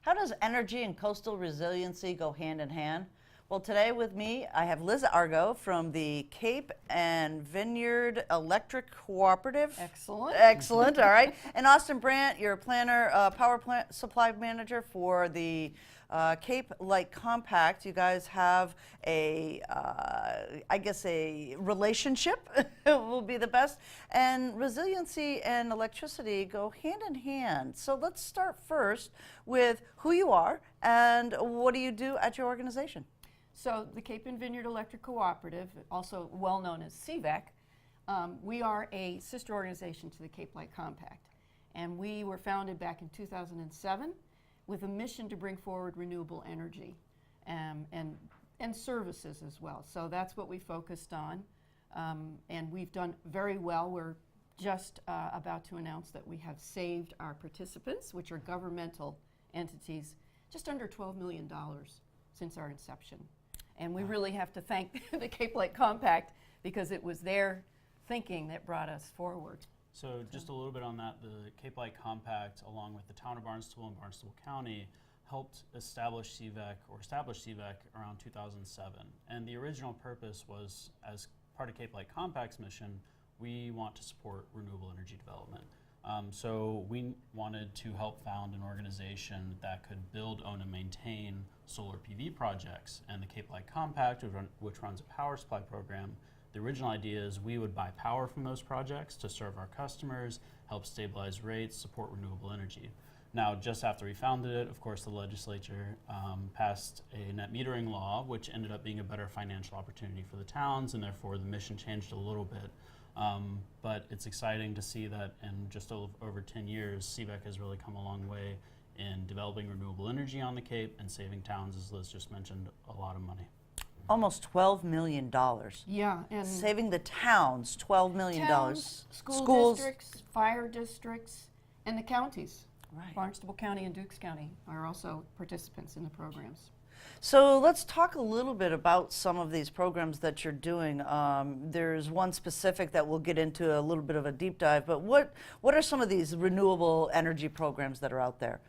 How does energy and coastal resiliency go hand in hand? Well, today with me, I have Liz Argo from the Cape and Vineyard Electric Cooperative. Excellent. Excellent, all right. And Austin Brandt, you're a planner, power plant supply manager for the Cape Light Compact. You guys have a, I guess, a relationship will be the best. And resiliency and electricity go hand in hand. So let's start first with who you are and what do you do at your organization? So the Cape and Vineyard Electric Cooperative, also well known as CVEC, we are a sister organization to the Cape Light Compact. And we were founded back in 2007 with a mission to bring forward renewable energy and services as well. So that's what we focused on. And we've done very well. We're just about to announce that we have saved our participants, which are governmental entities, just under $12 million since our inception. And we really have to thank the Cape Light Compact because it was their thinking that brought us forward. So just a little bit on that, the Cape Light Compact, along with the town of Barnstable and Barnstable County, helped establish CVEC around 2007. And the original purpose was, as part of Cape Light Compact's mission, we want to support renewable energy development. So we wanted to help found an organization that could build, own, and maintain solar PV projects. And the Cape Light Compact, which runs a power supply program, the original idea is we would buy power from those projects to serve our customers, help stabilize rates, support renewable energy. Now, just after we founded it, of course, the legislature passed a net metering law, which ended up being a better financial opportunity for the towns, and therefore the mission changed a little bit. But it's exciting to see that in just over 10 years, CVEC has really come a long way in developing renewable energy on the Cape and saving towns, as Liz just mentioned, a lot of money. Almost $12 million. Yeah, and saving the towns $12 million. Towns, school districts, fire districts, and the counties. Right. Barnstable County and Dukes County are also participants in the programs. So let's talk a little bit about some of these programs that you're doing. There's one specific that we'll get into a little bit of a deep dive, but what are some of these renewable energy programs that are out there?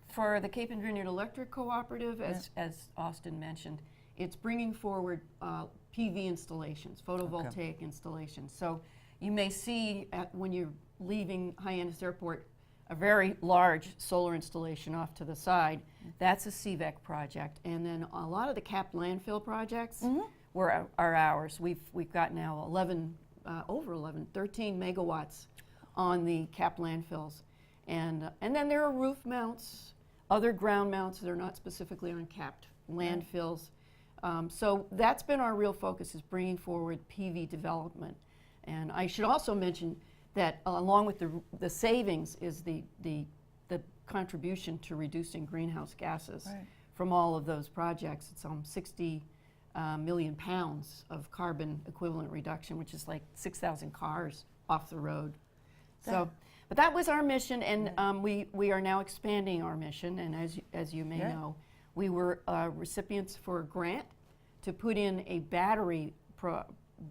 For the Cape and Vineyard Electric Cooperative, as Austin mentioned, it's bringing forward PV installations, photovoltaic installations. So you may see when you're leaving Hyannis Airport a very large solar installation off to the side. That's a CVEC project. And then a lot of the capped landfill projects are ours. We've got now 13 megawatts on the capped landfills. And then there are roof mounts, other ground mounts that are not specifically on capped landfills. So that's been our real focus, is bringing forward PV development. And I should also mention that along with the savings is the contribution to reducing greenhouse gases from all of those projects. It's 60 million pounds of carbon equivalent reduction, which is like 6,000 cars off the road. So, but that was our mission, and we are now expanding our mission. And as you may know, we were recipients for a grant to put in a battery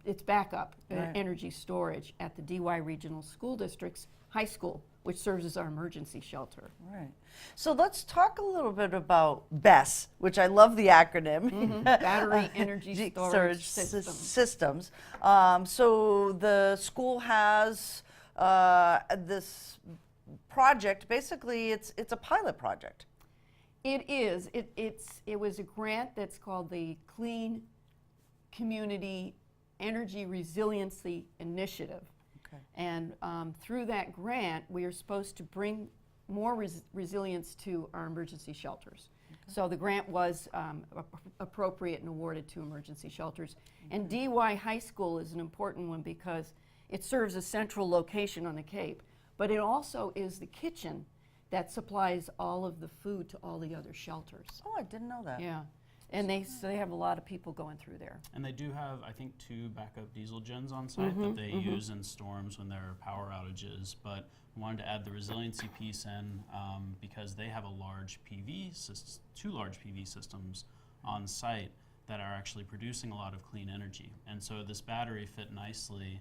it's backup energy storage at the DY Regional School District's high school, which serves as our emergency shelter. Right. So let's talk a little bit about BESS, which I love the acronym. Battery Energy Storage Systems. So the school has this project. Basically, it's a pilot project. It is. It was a grant that's called the Clean Community Energy Resiliency Initiative. Okay. And through that grant, we are supposed to bring more resilience to our emergency shelters. Okay. So the grant was appropriate and awarded to emergency shelters. And DY High School is an important one because it serves a central location on the Cape, but it also is the kitchen that supplies all of the food to all the other shelters. Oh, I didn't know that. Yeah. And they have a lot of people going through there. And they do have, I think, 2 backup diesel gens on site that they use in storms when there are power outages. But we wanted to add the resiliency piece in because they have a large 2 large PV systems on site that are actually producing a lot of clean energy. And so this battery fit nicely,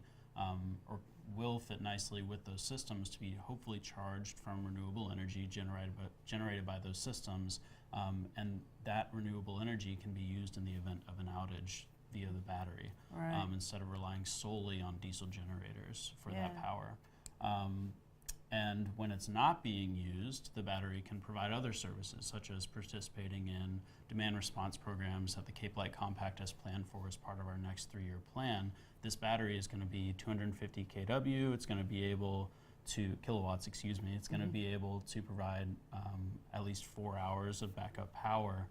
or will fit nicely with those systems to be hopefully charged from renewable energy generated by those systems, and that renewable energy can be used in the event of an outage via the battery, Right. Instead of relying solely on diesel generators for that Yeah. power. And when it's not being used, the battery can provide other services, such as participating in demand response programs that the Cape Light Compact has planned for as part of our next 3-year plan. This battery is going to be 250 kW. It's going to be able to kilowatts, excuse me. It's going to be able to provide at least 4 hours of backup power.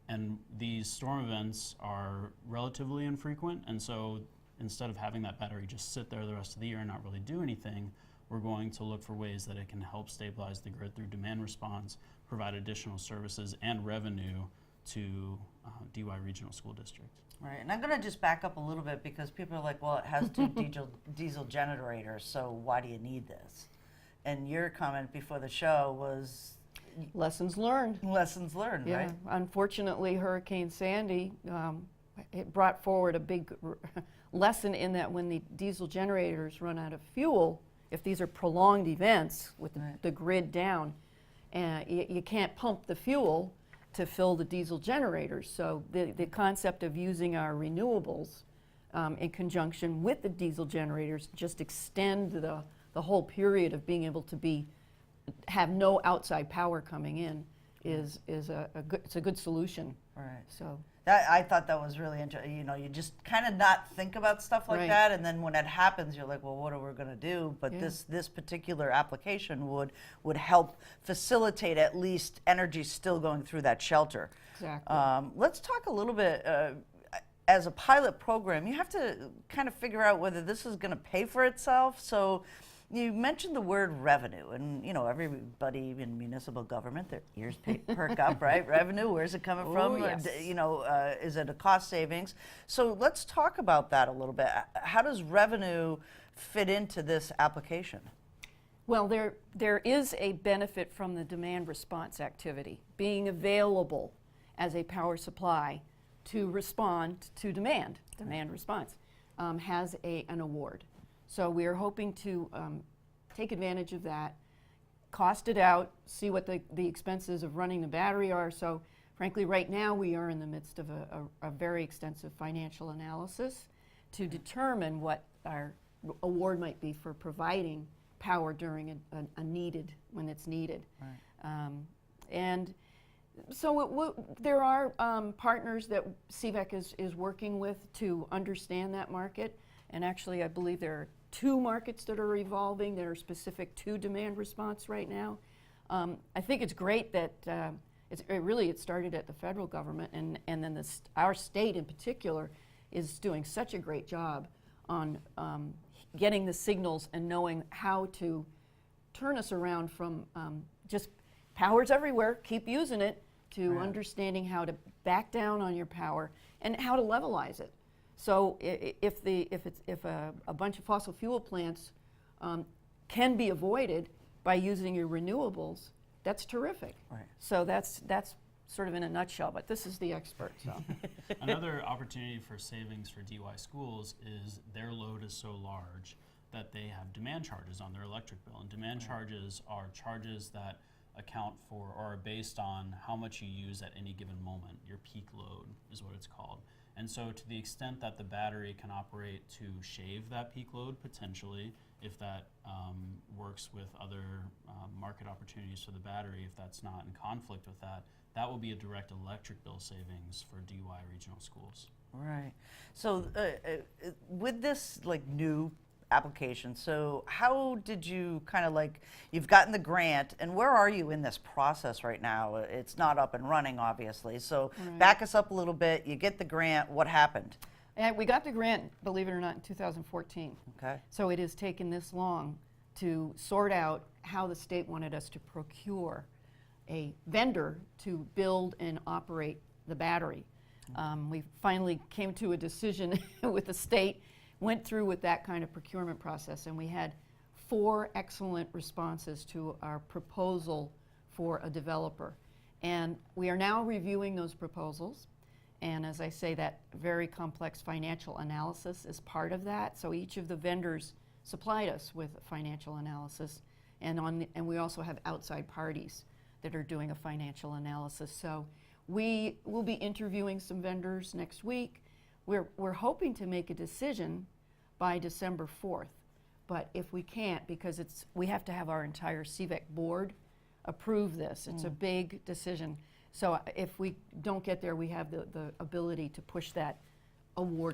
And these storm events are relatively infrequent, and so instead of having that battery just sit there the rest of the year and not really do anything, we're going to look for ways that it can help stabilize the grid through demand response, provide additional services and revenue to DY Regional School District. Right, and I'm going to just back up a little bit because people are like, well, it has 2 diesel generators, so why do you need this? And your comment before the show was Lessons learned. lessons learned, Yeah, right? unfortunately, Hurricane Sandy, it brought forward a big lesson in that when the diesel generators run out of fuel, if these are prolonged events with Right. the grid down, you can't pump the fuel to fill the diesel generators. So the concept of using our renewables in conjunction with the diesel generators just extend the whole period of being able to have no outside power coming in is it's a good solution. Right. So I thought that was really interesting. You know, you just kind of not think about stuff like Right. that, and then when it happens, you're like, well, what are we going to do? But Yeah. this particular application would help facilitate at least energy still going through that shelter. exactly. Let's talk a little bit. As a pilot program, you have to kind of figure out whether this is going to pay for itself. So you mentioned the word revenue, and you know everybody in municipal government, their ears perk up, right? Revenue, where's it coming from? yes. You know, is it a cost savings? So let's talk about that a little bit. How does revenue fit into this application? Well, there is a benefit from the demand response activity, being available as a power supply to respond to demand response, has an award. So we are hoping to take advantage of that, cost it out, see what the expenses of running the battery are. So frankly, right now we are in the midst of a very extensive financial analysis to determine what our award might be for providing power during when it's needed. Right. And so there are partners that CVEC is working with to understand that market. And actually, I believe there are 2 markets that are evolving that are specific to demand response right now. I think it's great that it started at the federal government, and then our state in particular is doing such a great job on getting the signals and knowing how to turn us around from just power's everywhere, keep using it, to Right. understanding how to back down on your power and how to levelize it. So if a bunch of fossil fuel plants can be avoided by using your renewables, that's terrific. Right. So that's sort of in a nutshell, but this is the expert. So. Another opportunity for savings for DY schools is their load is so large that they have demand charges on their electric bill. And demand charges are charges that account for or are based on how much you use at any given moment. Your peak load is what it's called. And so to the extent that the battery can operate to shave that peak load potentially, if that works with other market opportunities for the battery, if that's not in conflict with that, that will be a direct electric bill savings for DY regional schools. Right. So with this like new application, so how did you kind of you've gotten the grant, and where are you in this process right now? It's not up and running, obviously. So back us up a little bit. You get the grant. What happened? And we got the grant, believe it or not, in 2014. Okay. So it has taken this long to sort out how the state wanted us to procure a vendor to build and operate the battery. We finally came to a decision with the state, went through with that kind of procurement process, and we had 4 excellent responses to our proposal for a developer. And we are now reviewing those proposals. And as I say, that very complex financial analysis is part of that. So each of the vendors supplied us with a financial analysis, and we also have outside parties that are doing a financial analysis. So we will be interviewing some vendors next week. We're hoping to make a decision by December 4th, but if we can't, because we have to have our entire CVEC board approve this. It's a big decision. So if we don't get there, we have the ability to push that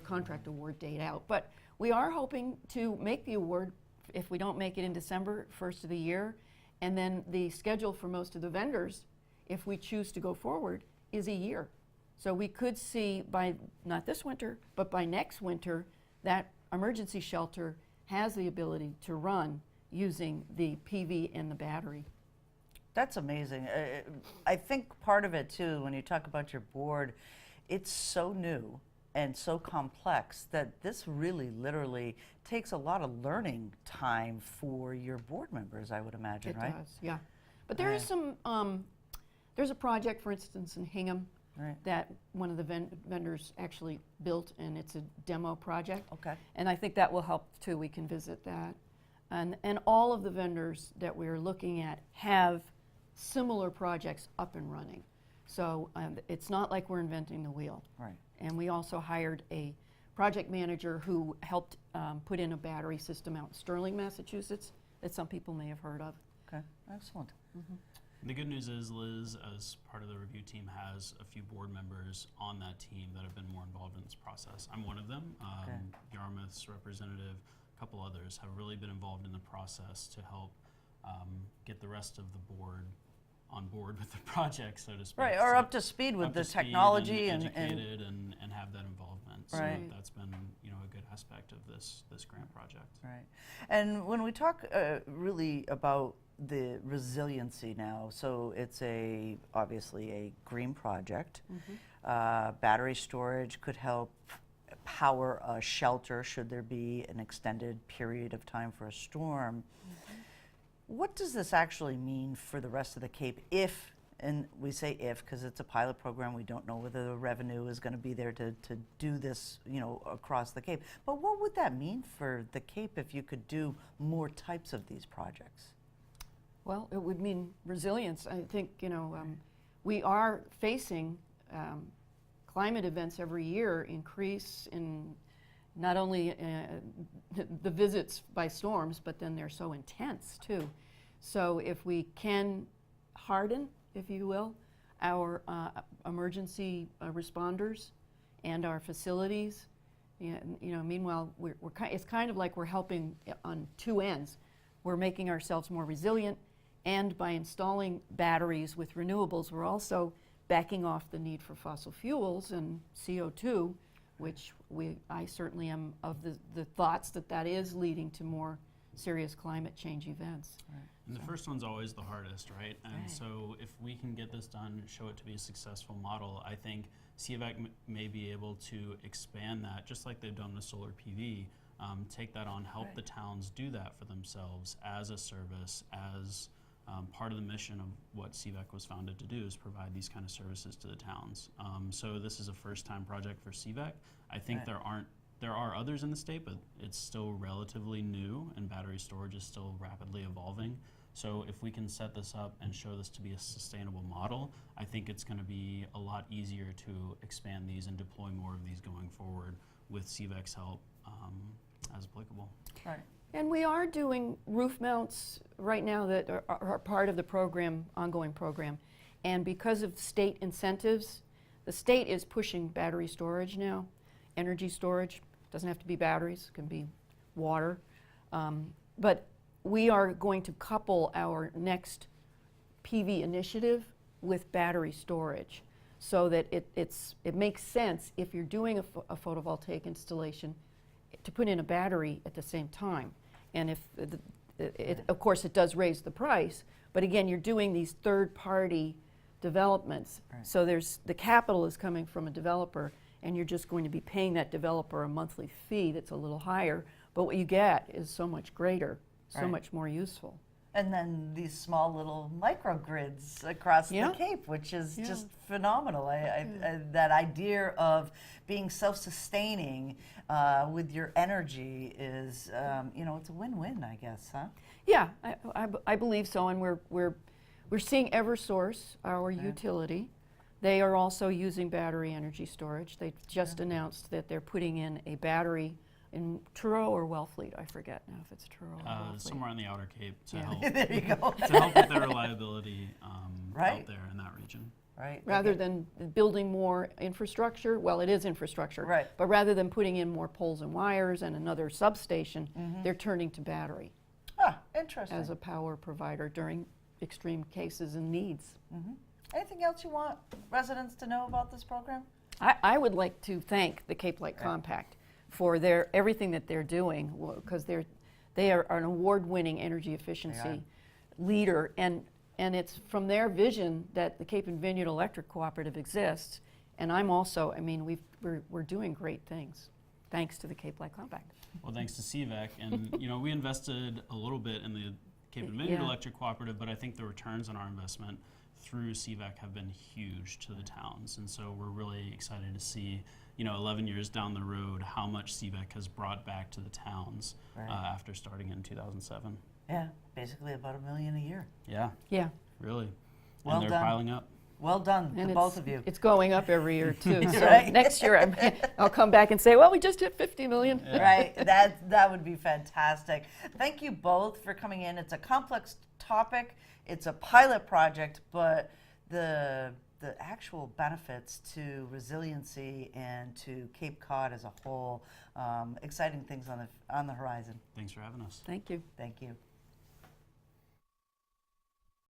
contract award date out. But we are hoping to make the award if we don't make it in December, first of the year. And then the schedule for most of the vendors, if we choose to go forward, is a year. So we could see by, not this winter, but by next winter, that emergency shelter has the ability to run using the PV and the battery. That's amazing. I think part of it too, when you talk about your board, it's so new and so complex that this really literally takes a lot of learning time for your board members, I would imagine, right? It does, yeah. But there is some, there's a project, for instance, in Hingham that one of the vendors actually built, and it's a demo project. Okay. And I think that will help too. We can visit that. And all of the vendors that we're looking at have similar projects up and running. So it's not like we're inventing the wheel. Right. And we also hired a project manager who helped put in a battery system out in Sterling, Massachusetts, that some people may have heard of. Okay, excellent. The good news is Liz, as part of the review team, has a few board members on that team that have been more involved in this process. I'm one of them. Yarmouth's representative, a couple others have really been involved in the process to help get the rest of the board on board with the project, so to speak. Right, or up to speed with the technology and educated and have that involvement. So Right. that's been a good aspect of this grant project. Right. And when we talk really about the resiliency now, so it's obviously a green project. Battery storage could help power a shelter should there be an extended period of time for a storm. What does this actually mean for the rest of the Cape if, and we say if because it's a pilot program, we don't know whether the revenue is going to be there to do this, across the Cape. But what would that mean for the Cape if you could do more types of these projects? Well, it would mean resilience. I think, we are facing climate events every year increase in not only the visits by storms, but then they're so intense too. So if we can harden, if you will, our emergency responders and our facilities, meanwhile, it's kind of like we're helping on two ends. We're making ourselves more resilient, and by installing batteries with renewables, we're also backing off the need for fossil fuels and CO2, which I certainly am of the thoughts that is leading to more serious climate change events. Right. And the first one's always the hardest, right? And so if we can get this done, show it to be a successful model, I think CVEC may be able to expand that, just like they've done with solar PV, take that on, help the towns do that for themselves as a service, as part of the mission of what CVEC was founded to do is provide these kind of services to the towns. So this is a first-time project for CVEC. I think there are others in the state, but it's still relatively new, and battery storage is still rapidly evolving. So if we can set this up and show this to be a sustainable model, I think it's going to be a lot easier to expand these and deploy more of these going forward with CVEC's help as applicable. Right. And we are doing roof mounts right now that are part of the program, ongoing program. And because of state incentives, the state is pushing battery storage now, energy storage. Doesn't have to be batteries, it can be water. But we are going to couple our next PV initiative with battery storage so that it makes sense if you're doing a photovoltaic installation to put in a battery at the same time. And if of course it does raise the price, but again, you're doing these third-party developments. Right. So the capital is coming from a developer, and you're just going to be paying that developer a monthly fee that's a little higher, but what you get is so much greater, so much more useful. And then these small little microgrids across Yeah. the Cape, which is Yeah. just phenomenal. That idea of being self-sustaining with your energy is, it's a win-win, I guess, huh? Yeah, I believe so, and we're seeing EverSource, our utility. They are also using battery energy storage. They just announced that they're putting in a battery in Truro or Wellfleet. I forget now if it's Truro or Wellfleet. Somewhere on the Outer Cape to Yeah. help There you go. to help with their reliability Right. out there in that region. Right. Rather than building more infrastructure, well, it is infrastructure, Right. but rather than putting in more poles and wires and another substation, they're turning to battery Interesting. as a power provider during extreme cases and needs. Anything else you want residents to know about this program? I would like to thank the Cape Light Compact for everything that they're doing, because they are an award-winning energy efficiency leader, and it's from their vision that the Cape and Vineyard Electric Cooperative exists. And I'm also, we're doing great things, thanks to the Cape Light Compact. Well, thanks to CVEC, and we invested a little bit in the Cape and Vineyard Yeah. Electric Cooperative, but I think the returns on our investment through CVEC have been huge to the towns, and so we're really excited to see, 11 years down the road, how much CVEC has brought back to the towns after starting in 2007. Yeah, basically about $1 million a year. Yeah, Yeah, really, Well and they're done. piling up. Well done and to both of you. it's going up every year too. So Right. next year I'll come back and say, well, we just hit 50 million. Right, that would be fantastic. Thank you both for coming in. It's a complex topic. It's a pilot project, but the actual benefits to resiliency and to Cape Cod as a whole, exciting things on the horizon. Thanks for having us. Thank you. Thank you.